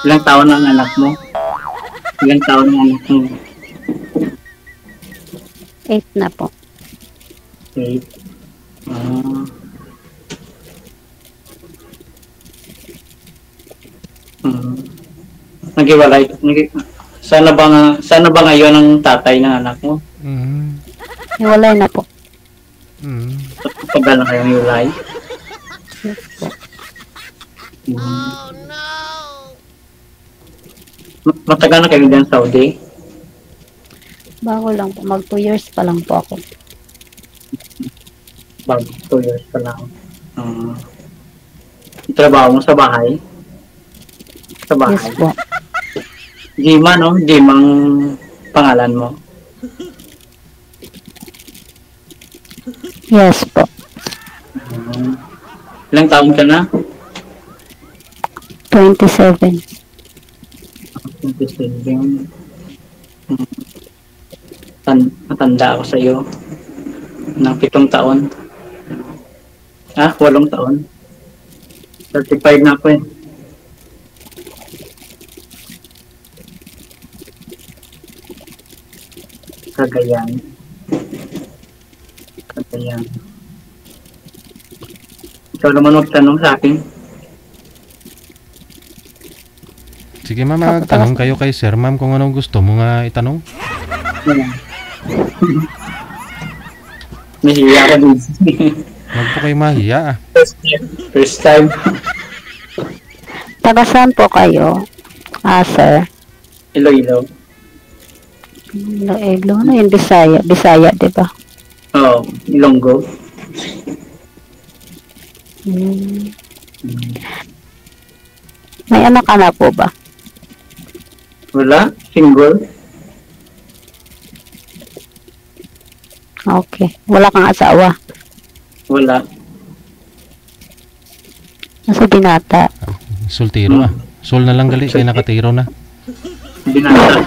Ilang taon ang anak mo? Ilang taon ang anak mo? 8 na po. 8. Ah. Hmm. Naghiwalay. Sana ba ngayon ang tatay ng anak mo? Hiwalay na po. Tagal na kayong hiwalay? Yes po. Matagal na kayo dyan sa Saudi? Bago lang po. Mag 2 years pa lang po ako. Bago 2 years pa lang. Trabaho mo sa bahay? Sa bahay? Yes po. Gima, no? Gima ang pangalan mo? Yes po. Ilang taon ka na? 27. 27. Matanda ako sa iyo ng 7 taon. 8 taon. 35 na ako eh. Cagayan. Ikaw naman magtanong sa akin. Sige ma'am, magtanong kayo kay sir ma'am kung anong gusto mo nga itanong. Nahiya ka din. Huwag po kayo mahiya ah. First time. Taga saan po kayo? Sir. Iloilo. Iloilo. Ano yung Bisaya? Bisaya, di ba? Oo, Ilonggo. May anak ka na po ba? Wala? Single? Okay. Wala kang asawa? Wala. Nasa binata? Sultiro ah. Sul na lang gali, kaya nakatiro na. Binata.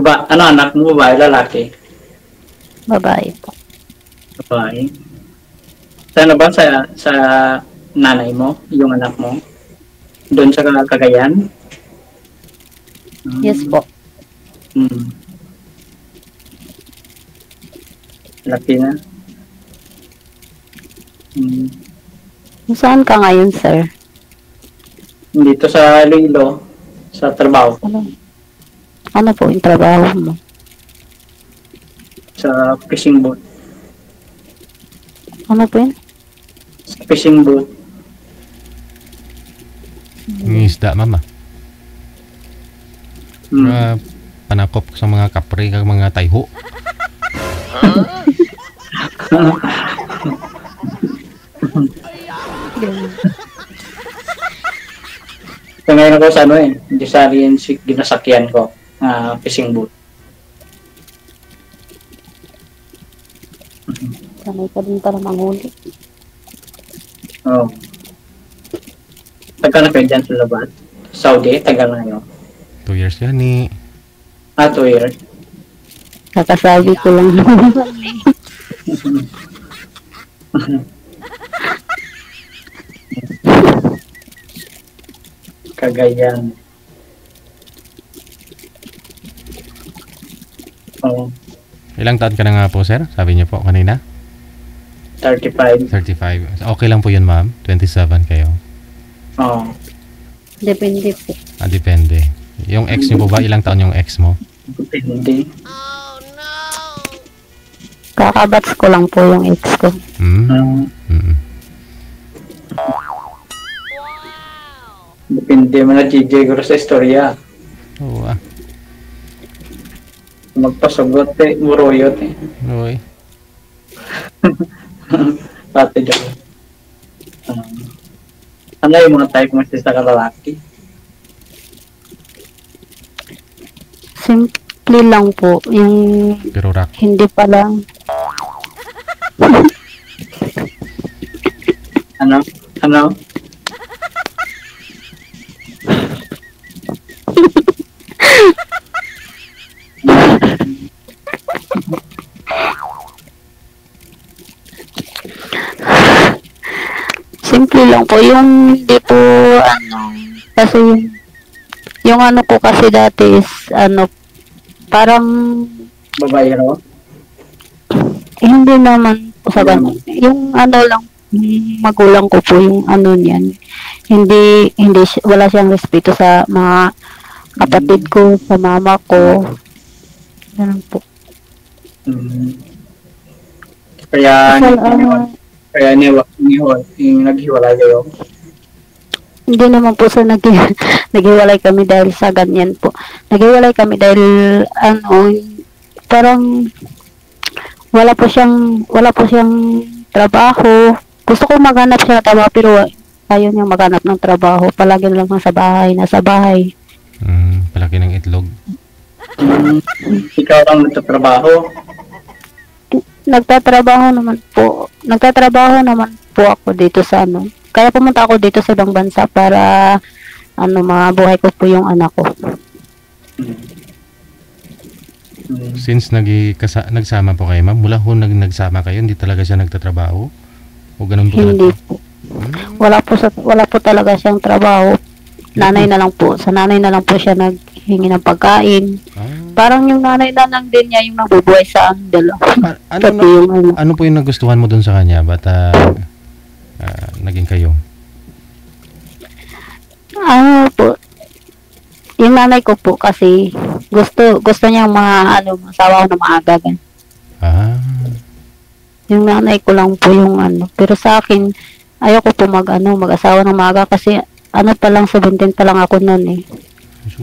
Ano anak mo? Babae, lalaki? Babae po. Babae. Sana ba sa nanay mo, yung anak mo? Doon sa Cagayan? Yes po. Laki na. Saan ka ngayon, sir? Dito sa Iloilo, sa trabaho. Ano po yung trabaho mo? Sa fishing boat. Ano po yun? Sa fishing boat. Ng isda mama. Panakop sa mga kapre kag mga tayho. So ngayon ako sa ano eh, hindi sa rin ginasakyan ko, fishing boat. Sanay ka din para manghuli. Oo. Tagal na kayo dyan sa labas? Saudi, tagal na yun. 2 years yan ni. 2 years. Kakasabi ko lang. Cagayan. Oo. Ilang taon ka na nga po sir? Sabi niyo po kanina? 35. 35. Okay lang po yun ma'am. 27 kayo. Oo. Depende po. Depende. Yung ex niyo po ba? Ilang taon yung ex mo? Depende. Kakabats ko lang po yung ex ko. Depende mga GJ guro sa istorya. Oo Magpasagot eh, muroyot eh. Uy. Pati dyan. Ano yung mga type mo sa kalalaki? Simple lang po. Yung Pero rock. hindi pa lang. Ano? Simple lang po. Yung hindi po, kasi yung ano ko kasi dati is, parang, Babayero? hindi naman po sa ganun. Yung lang, yung magulang ko po, yung niyan. Wala siyang respeto sa mga kapatid ko, sa mama ko. Ganun po. Kaya, Kasi, naghiwalay kayo. hindi naman po sa naghiwalay kami dahil sa ganyan po. Naghiwalay kami dahil parang wala po siyang trabaho. Gusto ko maghanap siya ng trabaho pero ayaw niyang maghanap ng trabaho. Palagi lang nasa bahay. Palaki ng itlog. Ikaw ang nagtatrabaho. Nagtatrabaho naman po ako dito sa Kaya pumunta ako dito sa ibang bansa para mabuhay ko po yung anak ko. Since nagsama po kayo, ma'am, mula ho nagsama kayo, hindi talaga siya nagtatrabaho? O ganun po Hindi talaga? po. Wala po talaga siyang trabaho. Nanay na lang po. Sa nanay na lang po siya naghingi ng pagkain. Parang yung nanay na lang din niya yung nabubuhay sa dalawa. Ano po yung nagustuhan mo dun sa kanya? Ba't naging kayo? Po, yung nanay ko po kasi gusto niya mga masawa ko na maaga. Yung nanay ko lang po yung pero sa akin ayoko po mag-asawa ng maaga kasi pa lang 17 pa lang ako noon eh. So,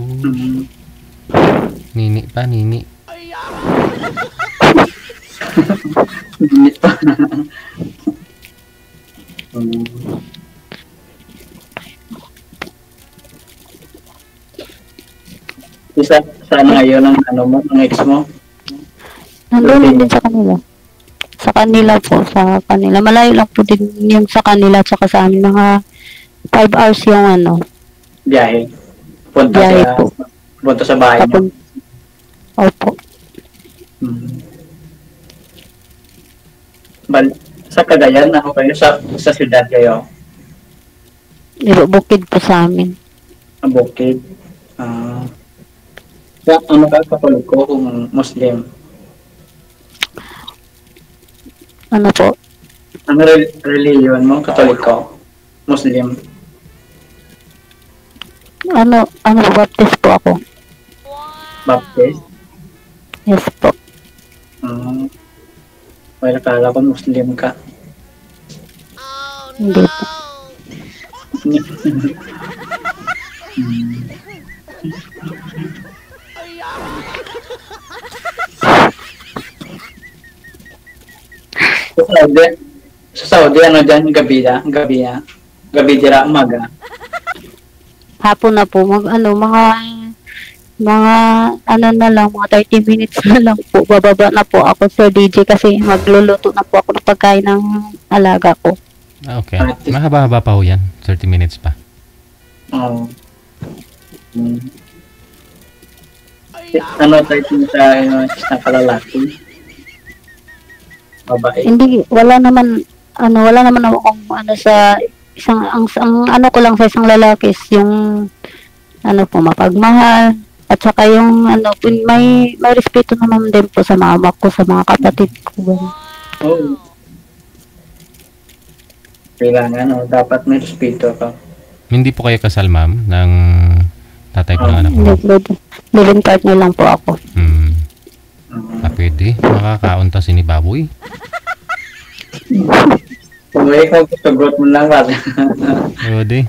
nini. Saan ngayon ang ex mo? Nandun din sa kanila. Sa kanila. Malayo lang po din yung sa kanila at saka sa amin. Mga 5 hours yung Biyahe. biyahe po. Punta sa bahay mo. Opo. Sa Cagayan, kayo sa siyudad kayo? Bukid po sa amin. Ang bukid. Katolik ko kung Muslim? Ano po? Ano religion mo? Katoliko? Muslim? Baptist po ako. Baptist? Yes po. Well, akala ko Muslim ka. Hindi po. Sa Saudi, dyan, gabi dira, umaga. Hapon na po, mga na lang, mga 30 minutes na lang po, bababa na po ako sa DJ kasi magluluto na po ako ng pagkain ng alaga ko. Okay. Mahaba-haba pa ho yan. 30 minutes pa. Oo. Type mo sa kalalaki? Babae? Hindi, wala naman akong sa isang, ang ko lang sa isang lalaki is yung po, mapagmahal. At saka yung may respeto naman din po sa mama ko, sa mga kapatid ko. Oo. Kailangan, dapat may respeto ka. Hindi po kayo kasal, ma'am, ng tatay ko ng anak mo? Living partner lang po ako. Pwede. Makakaunta si ni Baboy. Kung may ikaw, sagot mo lang, Rad. Pwede.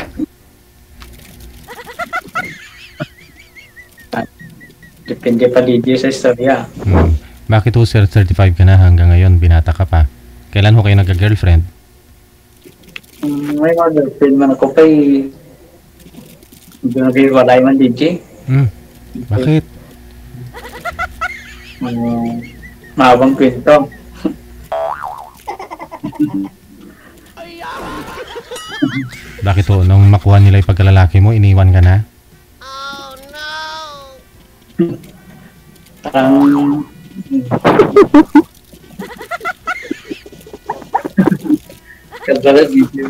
Depende pa DJ sa istorya. Bakit ho, sir, 35 ka na hanggang ngayon, binata ka pa? Kailan ho kayo nagka-girlfriend? May mga girlfriend man ako kay hindi naghiwalay man DJ. Bakit? Mahabang kwento. Bakit ho, nung makuha nila yung pagkalalaki mo, iniwan ka na? Parang kadala video.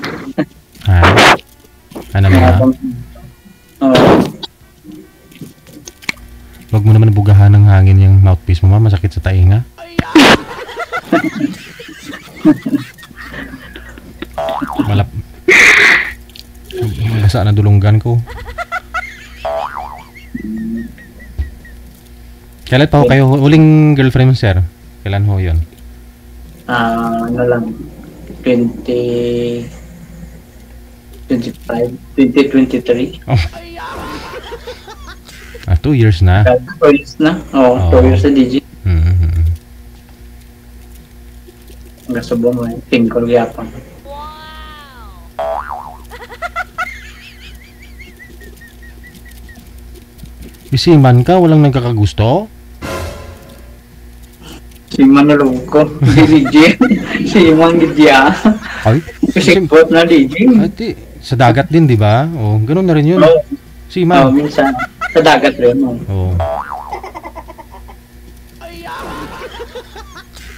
basa na dulunggan ko. Kailan pa ho kayo huling girlfriend mo, sir? Kailan ho yun? Ano lang, 2023. Oh. 2 years na. 2 years na? Oo, 2 years na DJ. Mm-hmm. Gasubo mo eh, tingkol yapang. Isiman ka, walang nagkakagusto? Si Manolo ko, DJ. Si Mang Gidya. Ay, Kasi bot na DJ. Ati, sa dagat din, di ba? O, ganun na rin yun. Oo, Siman. minsan. Sa dagat rin. Oo.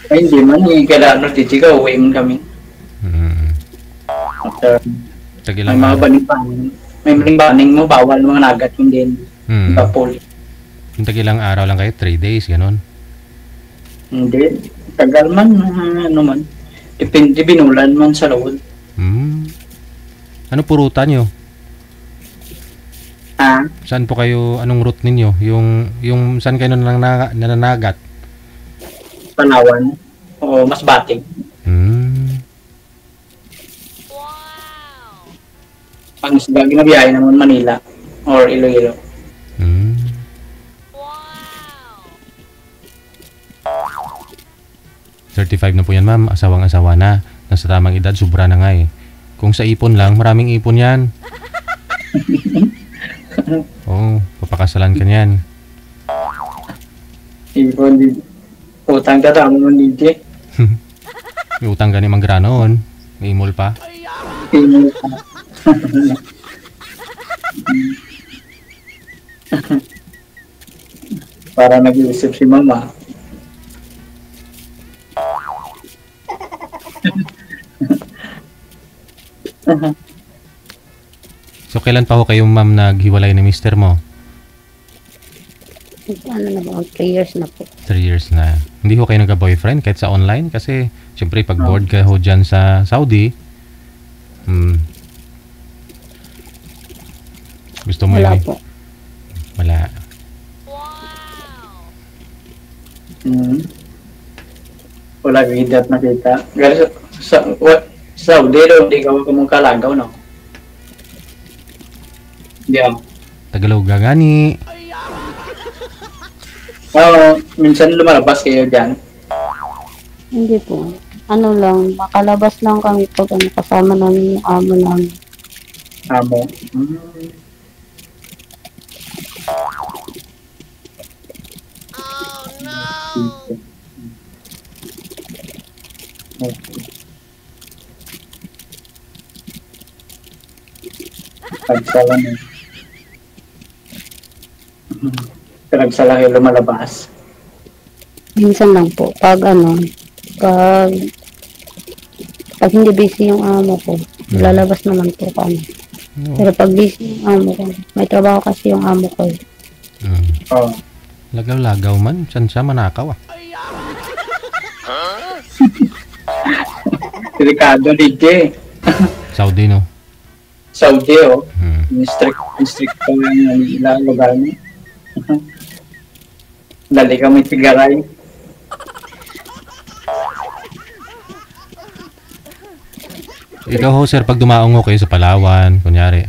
Ay, hindi man. Kailangan DJ ka, uwi mo kami. After, Tagilang may mga baning-baning. May baning-baning mo, bawal mga nagat yung din. Papuli. Yung tagilang araw lang kayo, 3 days, ganun. Hindi. Tagal man, ano man. Depende, binulan man sa loob. Ano po ruta nyo? Saan po kayo, anong route ninyo? Yung saan kayo nananagat? Palawan. O mas bating. Ang isda, ginabiyahe naman Manila or Iloilo. 35 na po yan, ma'am. Asawang-asawa na. Nasa tamang edad, sobra na nga eh. Kung sa ipon lang, maraming ipon yan. Oo, papakasalan ka niyan. Ipon, utang ka tamo mo DJ. May utang ka ni Mang Granoon. May imol pa. Tingin ka. Para nag-iisip si mama. So, kailan pa ho kayo, ma'am, naghiwalay ni mister mo? Ano na ba? 3 years na po. 3 years na. Hindi ho kayo nagka-boyfriend kahit sa online? Kasi, syempre, pag bored ka ho dyan sa Saudi, gusto mo Wala yun po. Wala. Wala gidat nakita. Pero sa Saudi daw, hindi ka mong kalagaw, no? Yeah. Tagaloga gani. Minsan lumalabas kayo dyan. Hindi po. Ano lang, makalabas lang kami pag kasama namin yung amo namin. Amo. Pagsala na. Pagsala kayo lumalabas. Minsan lang po. Pag hindi busy yung amo ko, lalabas naman po kami. Pero pag busy yung amo ko, may trabaho kasi yung amo ko. Lagaw-lagaw man. Saan siya manakaw ah? Delikado DJ. Saudi, no? Saudi, oh. Strict pa yung ilang lugar niya. Dali kami tigaray. Ikaw ho, sir, pag dumaong ho kayo sa Palawan, kunyari,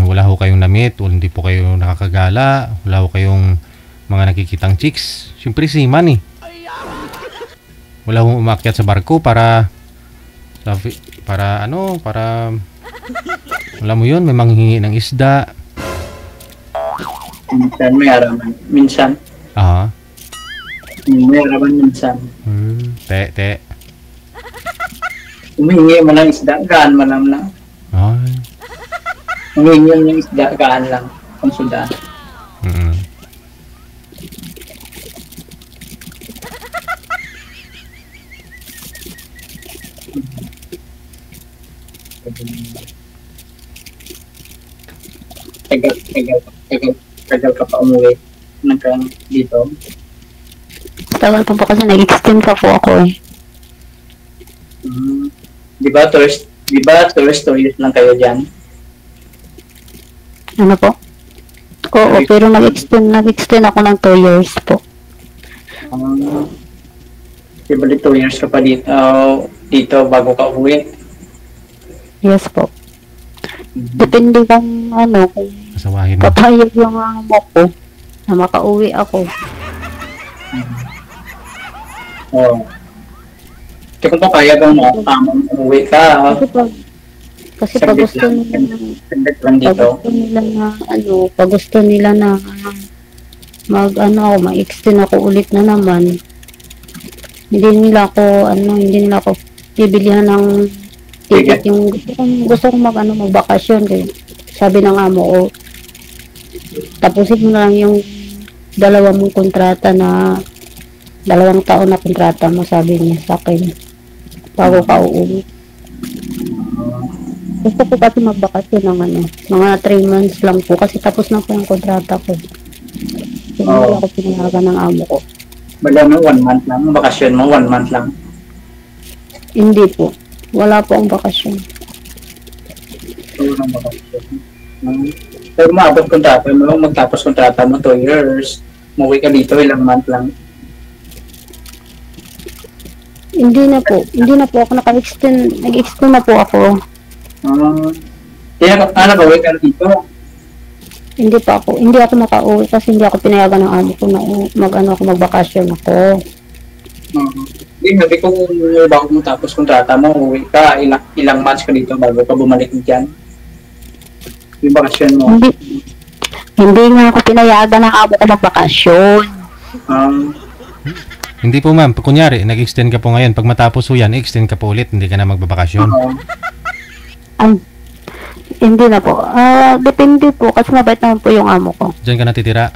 wala ho kayong namit, o hindi po kayo nakakagala, wala ho kayong mga nakikitang chicks, syempre seaman eh. Wala ho umakyat sa barko para wala mo yun, may manghingi ng isda. Minsan may araman. Minsan. Aha. May araman minsan. Te. Umihingi mo ng isda, gaan mo lang lang. Ay. Umihingi mo ng isda, gaan lang. Kung sudan. Tagal ka pa umuwi dito. Tagal pa po kasi nag-extend pa po ako eh. Di ba tourist 2 years lang kayo dyan? Ano po? Oo, pero nag-extend ako ng 2 years po. Di ba 2 years ka pa dito, dito bago ka uwi? Yes po. Depende kung ano, kung Asawahin mo. papayag yung amo ko na makauwi ako. Oo. Kasi kung papayag ang mga tamang uwi ka, Kasi pag gusto nila na, saglit lang pag dito. gusto nila na ano, pag gusto nila na mag ano ako, ma-extend ako ulit na naman. Hindi nila ako bibilihan ng ticket yung gusto kong magbakasyon kaya sabi ng amo ko, tapusin mo na lang yung 2 mong kontrata na 2 taon na kontrata mo, sabi niya sa akin bago ka uuwi. Gusto ko kasi magbakasyon ng mga 3 months lang po kasi tapos na po yung kontrata ko. Hindi ako pinayagan ng amo ko. Bala mo 1 month lang, ang bakasyon mo 1 month lang. Hindi po. Wala po ang bakasyon. Wala nang bakasyon. Pero maabot kontrata mo, magtapos kontrata mo 2 years. Umuwi ka dito, ilang month lang. Hindi na po ako nag-extend na po ako. Nakauwi ka dito. Hindi ako makauwi kasi hindi ako pinayagan ng amo ko na magbakasyon ako. Hindi, sabi ko bago mo tapos kontrata mo, uwi ka, ilang months ka dito bago ka bumalik dyan. Yung bakasyon mo. Hindi nga ako pinayagan ng amo ko magbakasyon. Hindi po ma'am, kunyari, nag-extend ka po ngayon. Pag matapos po yan, extend ka po ulit, hindi ka na magbabakasyon. Hindi na po. Depende po kasi mabait naman po yung amo ko. Diyan ka natitira.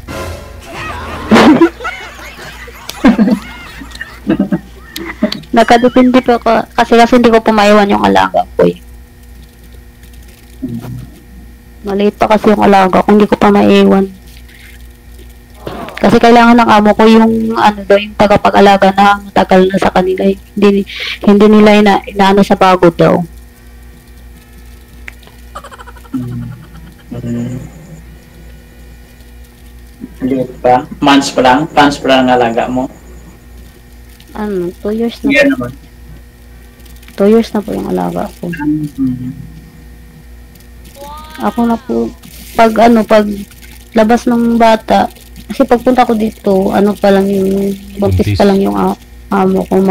Nakadepende po kasi hindi ko po maiwan yung alaga ko eh. Maliit pa kasi yung alaga ko, hindi ko pa maiwan. Kasi kailangan ng amo ko yung yung tagapag-alaga na matagal na sa kanila. Hindi nila inaano sa pagod daw. Liit pa. Months pa lang ang alaga mo. 2 years na Yan po. naman. 2 years na po yung alaga ko. Ako na po, pag labas ng bata, kasi pagpunta ko dito, pa lang yung, buntis pa lang yung amo ko,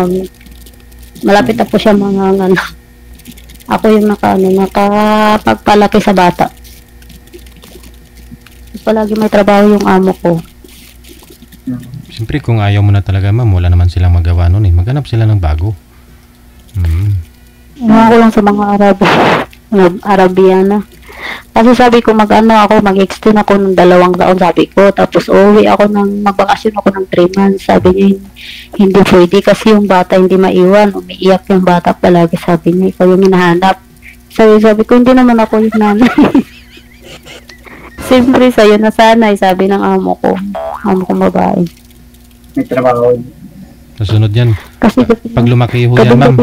malapit na po siya mga ako yung nakapagpalaki sa bata. Palagi may trabaho yung amo ko. Siyempre, kung ayaw mo na talaga ma'am, wala naman silang magawa nun eh. Maghanap sila ng bago. Ko lang sa mga Arabiana. Kasi sabi ko mag-extend ako ng 2 taon, sabi ko. Tapos uwi ako magbakasyon ako ng 3 months. Sabi niya, hindi pwede kasi yung bata hindi maiwan. Umiiyak yung bata palagi, sabi niya. Ikaw yung hinahanap. Sabi ko, hindi naman ako yung nanay. Siyempre sa'yo nasanay, sabi ng amo ko babae. May trabaho. Kasunod yan. Kasi Pag lumaki ho yan ma'am,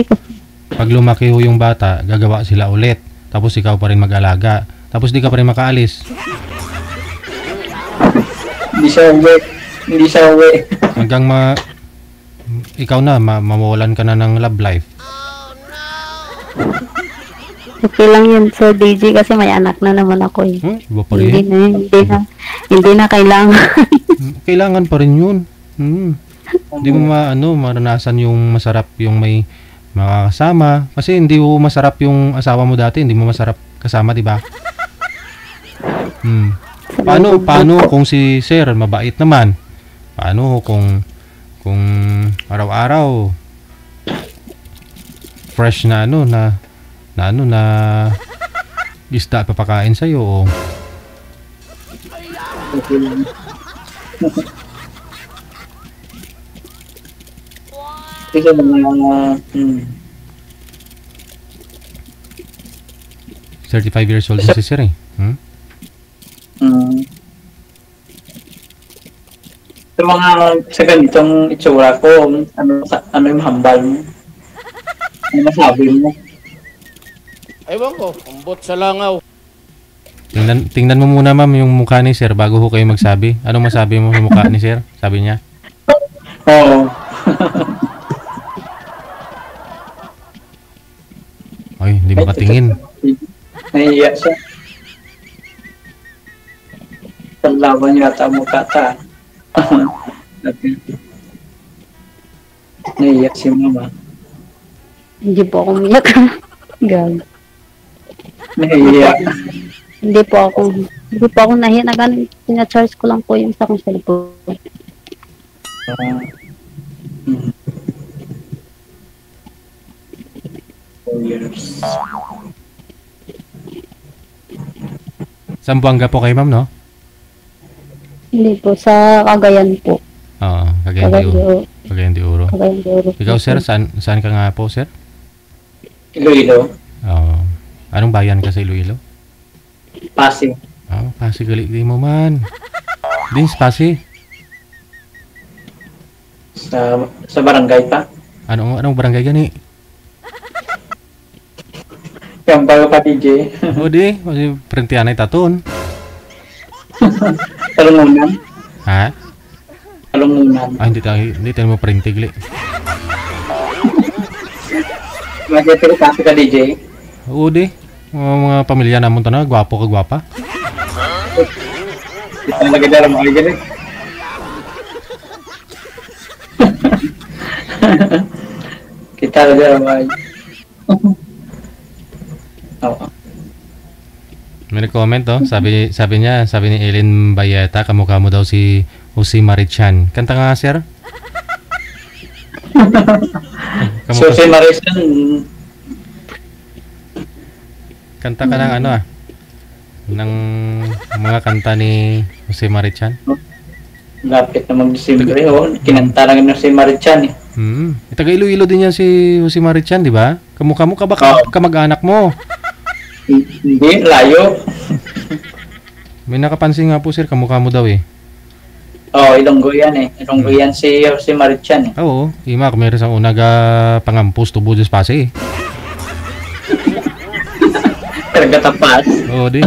pag lumaki ho yung bata, gagawa sila ulit. Tapos ikaw pa rin mag-alaga. Tapos di ka pa rin makaalis. Hindi siya uwi. Hanggang ikaw na, mawawalan ka na ng love life. okay lang yun, Sir DJ, kasi may anak na naman ako eh. Iba pa rin. Hindi na kailangan. Kailangan pa rin yun. Hindi mo maranasan yung masarap yung may makakasama. Kasi hindi mo masarap yung asawa mo dati, hindi mo masarap kasama, di ba? Paano kung si Sir mabait naman? Paano kung araw-araw fresh na na isda papakain sa'yo o Kasi mga 35 years old na si Sir eh. Sa mga sa ganitong itsura ko, ano yung hambal mo? Ano masabi mo? Ewan ko, ambot sa langaw. Tingnan mo muna ma'am yung mukha ni sir bago ho kayo magsabi. Anong masabi mo sa mukha ni sir? Sabi niya. Oo. Ay, hindi makatingin. Nahiya siya. Panlaban yata ang mukha ta. Nahiya si mama. Hindi po ako umiyak. Gag. Nahiya. Hindi po ako nahiya na ganun. Pina-charge ko lang po yung sa akong cellphone. Mm. 4 years. Sambuanga po kayo ma'am, no? Hindi po, sa Cagayan po. Oo, Cagayan de Oro. Cagayan de Oro. Cagayan de Oro. Ikaw sir, saan ka nga po sir? Iloilo. Oo. Anong bayan ka sa Iloilo? Pasig. Oh, Pasig gali di mo man. Din sa Pasig. Sa barangay pa. Anong barangay gani? Yung bago pa DJ. O di, kasi printihan ay taton. Talungunan. Ha? Talungunan. Ah, hindi tayo mo printig li. Magkipili kasi ka DJ. O di, mga pamilya namon to na, gwapo ka gwapa. Kita lagi dalam mga ganit. Kita lagi dalam mga Oo. May nag-comment oh, sabi ni Ellen Bayeta, kamukha mo daw si Jose Marichan. Kanta nga sir? So si Marisan, Kanta ka ng ano ng mga kanta ni Jose Marichan. lapit na mag-Disyembre, kinanta lang na si Marichan eh. Taga Iloilo din yan si Jose Marichan, di ba? Kamukha mo ka ba kamag-anak mo? Hindi, layo. May nakapansin nga po sir, kamukha mo daw eh. Ilonggo yan eh. Ilonggo yan si Marichan eh. Oo, imak, meron sang unaga pangampus tubo sa pasi eh. Talaga tapas. Oo, di.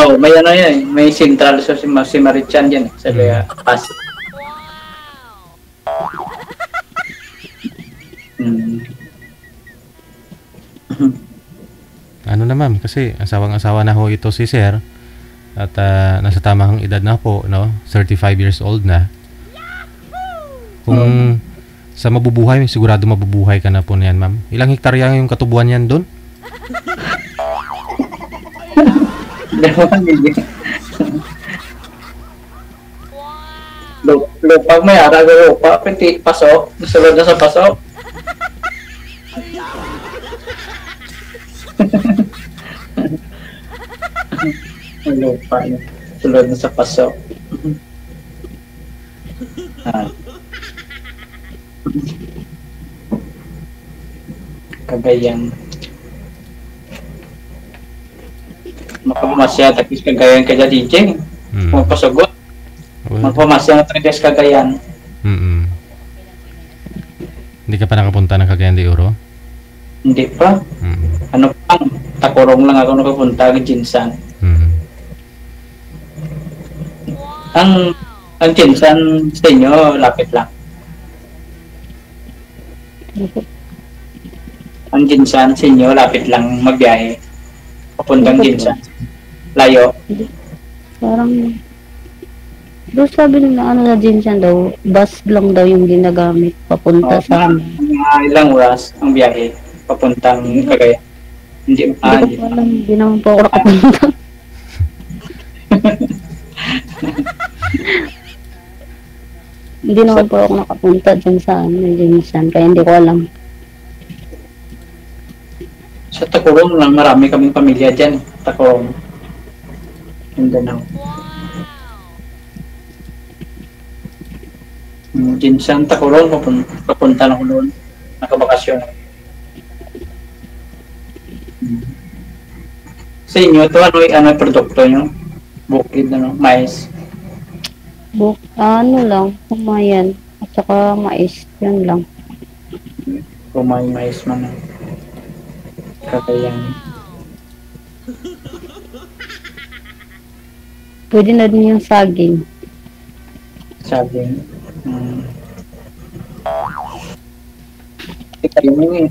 May ano yan eh. May sentral si Marichan yan eh. Sa Pas. Ano na ma'am, kasi asawang-asawa na ho ito si sir. At nasa tamang edad na po, no? 35 years old na. Kung sa mabubuhay, sigurado mabubuhay ka na po niyan, ma'am. Ilang hektarya yung katubuan niyan doon? Lupa may ara ga lupa, piti pasok, nasulod na sa pasok. Lupa yun, sulod na sa pasok. Cagayan. Makamasya tapos Cagayan ka dyan, DJ. Magpasagot. Magpamasya na tapos Cagayan. Hindi ka pa nakapunta ng Cagayan de Oro? Hindi pa. Ano pang, Takurong lang ako nakapunta ng Jinsan. Ang Jinsan sa inyo, lapit lang. Ang Jinsan sa inyo, lapit lang magbiyahe. Papuntang Jinsan. Layo. Parang, doon sabi nila ano na Jinsan daw, bus lang daw yung ginagamit papunta sa amin. Ilang oras ang biyahe papuntang Cagayan. Hindi ko alam, hindi naman po ako nakapunta. Hindi naman po ako nakapunta dyan sa Jinsan, kaya hindi ko alam. Sa Takurong lang, marami kaming pamilya dyan. Takurong. Mindanao. Jinsan, Takurong, papunta na ko doon. Nakabakasyon. Sa inyo, ito ano yung produkto nyo? Bukid, mais. Ano lang, kumayan. At saka mais, yun lang. Kung may mais man. Cagayan. Pwede na din yung saging. Sabi. Kayo mo eh.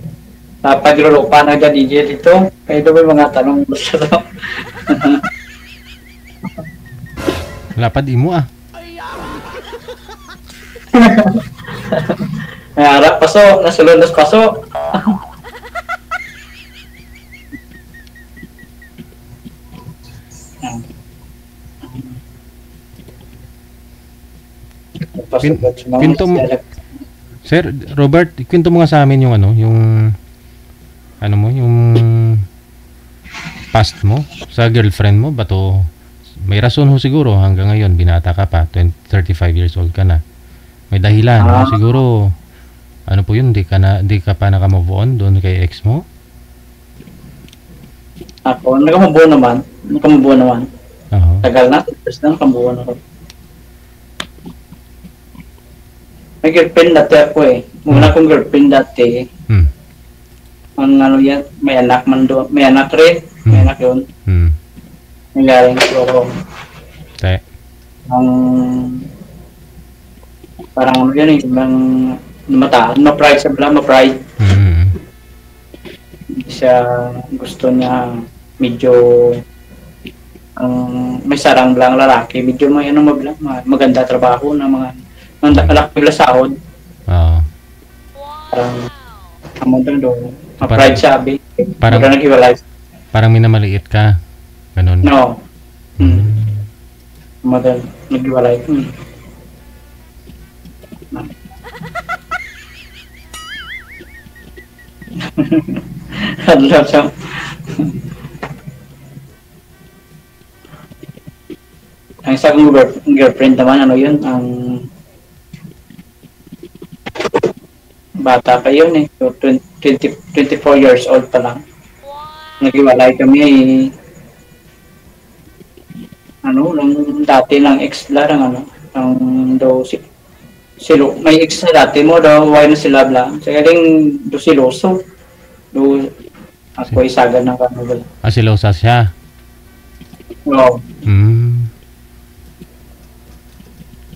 Paglulupa na ka DJ dito. Kayo doon may mga tanong gusto daw. Lapad imo ah. May harap paso. Nasulod nas paso. Kwento mo, Sir Robert, kwento mo nga sa amin yung ano, yung past mo sa girlfriend mo. Bato may rason ho siguro hanggang ngayon, binata ka pa, 35 years old ka na. May dahilan siguro. Ano po yun, di ka pa naka-move on doon kay ex mo? Ako, nakamubuo naman. Tagal na, tapos na nakamubuo na ako. May girlfriend dati ako eh. Muna kong girlfriend dati. Ang ano yan, may anak man doon. May anak rin. May anak yun. May galing ko. Parang ano yan eh. Mataan. Ma-pride siya pala. Ma-pride. Siya gusto niya medyo may sarang lang lalaki. Medyo may ano maganda trabaho na mga malaki pala sahod. Parang doon. Ma-pride sabi. Parang nag-iwalay. Parang minamaliit ka. Ganun. No. Nag-iwalay. Hadlap siya. Ang isa kong girlfriend naman, ano yun, ang bata pa yun eh. So, 24 years old pa lang. Nag-iwalay kami nung dati lang ex lang may ex na dati mo daw, why na sila bla. Sa galing do siloso. Do ako isagan ng kanila. Silosa siya? Oo.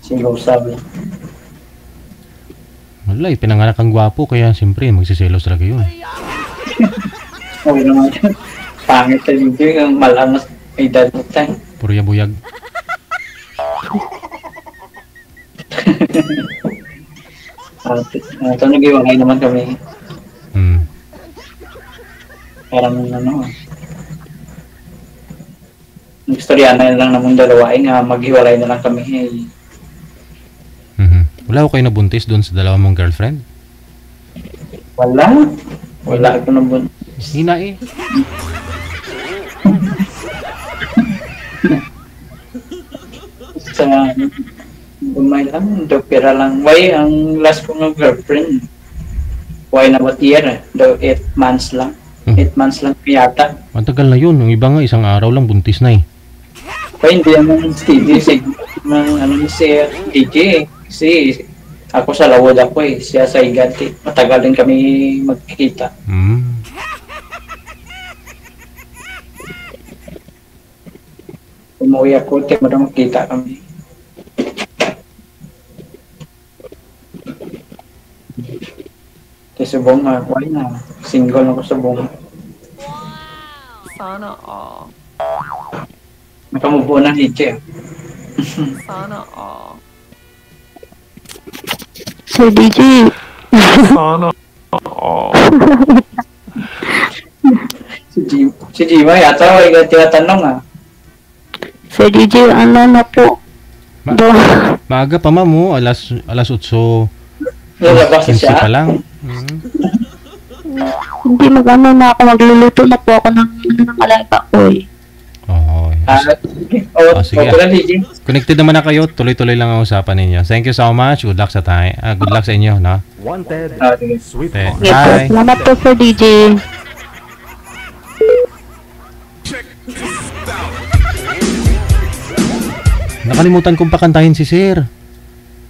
Silosa bla. Wala, pinanganak ang gwapo, kaya siyempre magsiselos talaga yun. Okay naman. Pangit na dito yung malamas edad mo tayo. Puro yabuyag. Ito nag-iwalay naman kami. Parang istorya na lang namang dalawa nga maghiwalay na lang kami. Wala ko kayo nabuntis doon sa dalawa mong girlfriend? Wala ako nabuntis. Hina eh. Sa umay lang, pera lang. Why ang last ko ng girlfriend? Why na what year? 8 months lang. 8 months lang yata. Matagal na yun. Yung iba nga isang araw lang buntis na eh. Kaya hindi naman steady si DJ. Kasi ako sa lawod ako eh. Siya sa Igati. Matagal din kami magkikita. Umuwi ako, tiyak mo na magkita kami. Kasi subong why na? Single ako subong. Sana all. Nakamubuo na DJ. Sana all. Sir DJ. Sana all. Si Jima yata ay tinatanong Sir DJ, ano na po? Maaga pa ma'am, alas 8. Lalabas na 15 siya. pa lang. Hindi magano na ako, magluluto na po ako ng alaga ko eh. Sige. Okay lang, DJ. Connected naman na kayo, tuloy-tuloy lang ang usapan ninyo. Thank you so much. Good luck sa tayo. Good luck sa inyo, no? Wanted. Sige. Sweet Okay. Heart. Yes, po. Bye. Salamat po Sir DJ. Nakalimutan kong pakantahin si Sir.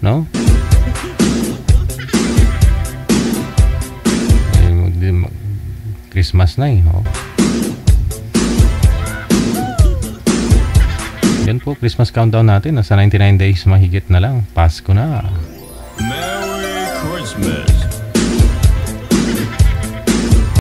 No? Christmas na eh. Oh. Yan po, Christmas countdown natin. Nasa 99 days mahigit na lang. Pasko na. Merry Christmas.